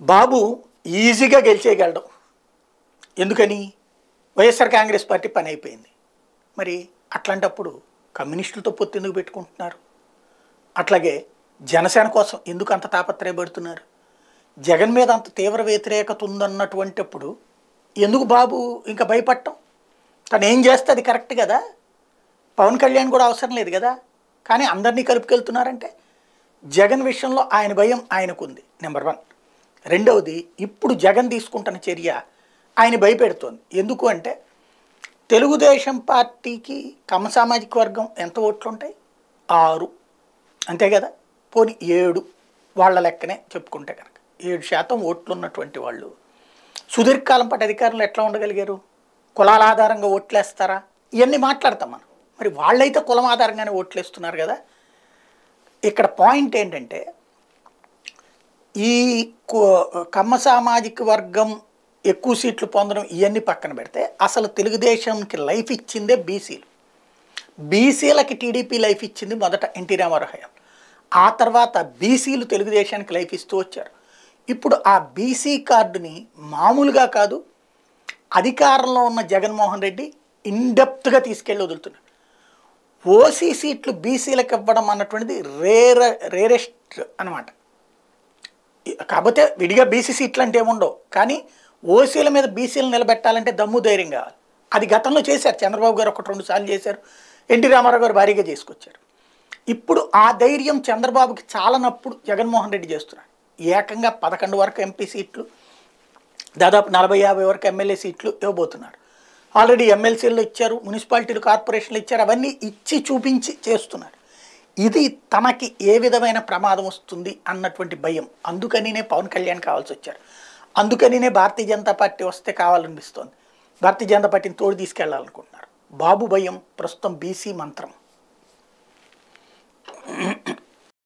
బాబు ఈజీగా గెలిచేయగలడు. ఎందుకని? వైఎస్ఆర్ కాంగ్రెస్ పార్టీ పని అయిపోయింది. మరి అట్లాంటప్పుడు కమ్యూనిస్టులతో పొత్తు ఎందుకు పెట్టుకుంటున్నారు? అట్లాగే జనసేన కోసం ఎందుకు అంత తాపత్రయపడుతున్నారు? జగన్ మీద అంత తీవ్ర వ్యతిరేకత ఉందన్నటువంటిప్పుడు ఎందుకు బాబు ఇంకా భయపడటం? తను ఏం చేస్తే అది కరెక్ట్ కదా. పవన్ కళ్యాణ్ కూడా అవసరం లేదు కదా. కానీ అందరినీ కలుపుకెళ్తున్నారంటే జగన్ విషయంలో ఆయన భయం ఆయనకుంది, నెంబర్ 1. రెండవది, ఇప్పుడు జగన్ తీసుకుంటున్న చర్య ఆయన భయపెడుతోంది. ఎందుకు అంటే తెలుగుదేశం పార్టీకి కమ్మ సామాజిక వర్గం ఎంత ఓట్లు ఉంటాయి? 6 అంతే కదా. పోనీ 7 వాళ్ళ లెక్కనే చెప్పుకుంటే కనుక 7% ఓట్లు ఉన్నటువంటి వాళ్ళు సుదీర్ఘకాలం పాటు అధికారంలో ఎట్లా ఉండగలిగారు? కులాల ఆధారంగా ఓట్లేస్తారా? ఇవన్నీ మాట్లాడతాం మనం. మరి వాళ్ళైతే కులం ఆధారంగానే ఓట్లేస్తున్నారు కదా. ఇక్కడ పాయింట్ ఏంటంటే ఈ కమ్మ సామాజిక వర్గం ఎక్కువ సీట్లు పొందడం ఇవన్నీ పక్కన పెడితే అసలు తెలుగుదేశంకి లైఫ్ ఇచ్చిందే బీసీలు. బీసీలకి టీడీపీ లైఫ్ ఇచ్చింది మొదట ఎన్టీ రామారావు హయాం. ఆ తర్వాత బీసీలు తెలుగుదేశానికి లైఫ్ ఇస్తూ వచ్చారు. ఇప్పుడు ఆ బీసీ కార్డుని మామూలుగా కాదు, అధికారంలో ఉన్న జగన్మోహన్ రెడ్డి ఇన్డెప్త్గా తీసుకెళ్ళి వదులుతున్నారు. ఓసీ సీట్లు బీసీలకు ఇవ్వడం అన్నటువంటిది రేరెస్ట్ అనమాట. కాకపోతే విడిగా బీసీ సీట్లు అంటే ఏముండవు, కానీ ఓసీల మీద బీసీలు నిలబెట్టాలంటే దమ్ము ధైర్యం కావాలి. అది గతంలో చేశారు. చంద్రబాబు గారు 1-2 సార్లు చేశారు. ఎన్టీ రామారావు గారు భారీగా చేసుకొచ్చారు. ఇప్పుడు ఆ ధైర్యం చంద్రబాబుకి చాలనప్పుడు జగన్మోహన్ రెడ్డి చేస్తున్నారు. ఏకంగా 11 వరకు ఎంపీ సీట్లు, దాదాపు 40-50 వరకు ఎమ్మెల్యే సీట్లు ఇవ్వబోతున్నారు. ఆల్రెడీ ఎమ్మెల్సీలు ఇచ్చారు, మున్సిపాలిటీలు, కార్పొరేషన్లు ఇచ్చారు. అవన్నీ ఇచ్చి చూపించి చేస్తున్నారు. ఇది తనకి ఏ విధమైన ప్రమాదం వస్తుంది అన్నటువంటి భయం. అందుకనినే పవన్ కళ్యాణ్ కావాల్సి వచ్చారు. అందుకనినే భారతీయ జనతా పార్టీ వస్తే కావాలనిపిస్తోంది. భారతీయ జనతా పార్టీని తోడు తీసుకెళ్లాలనుకుంటున్నారు. బాబు భయం ప్రస్తుతం బీసీ మంత్రం.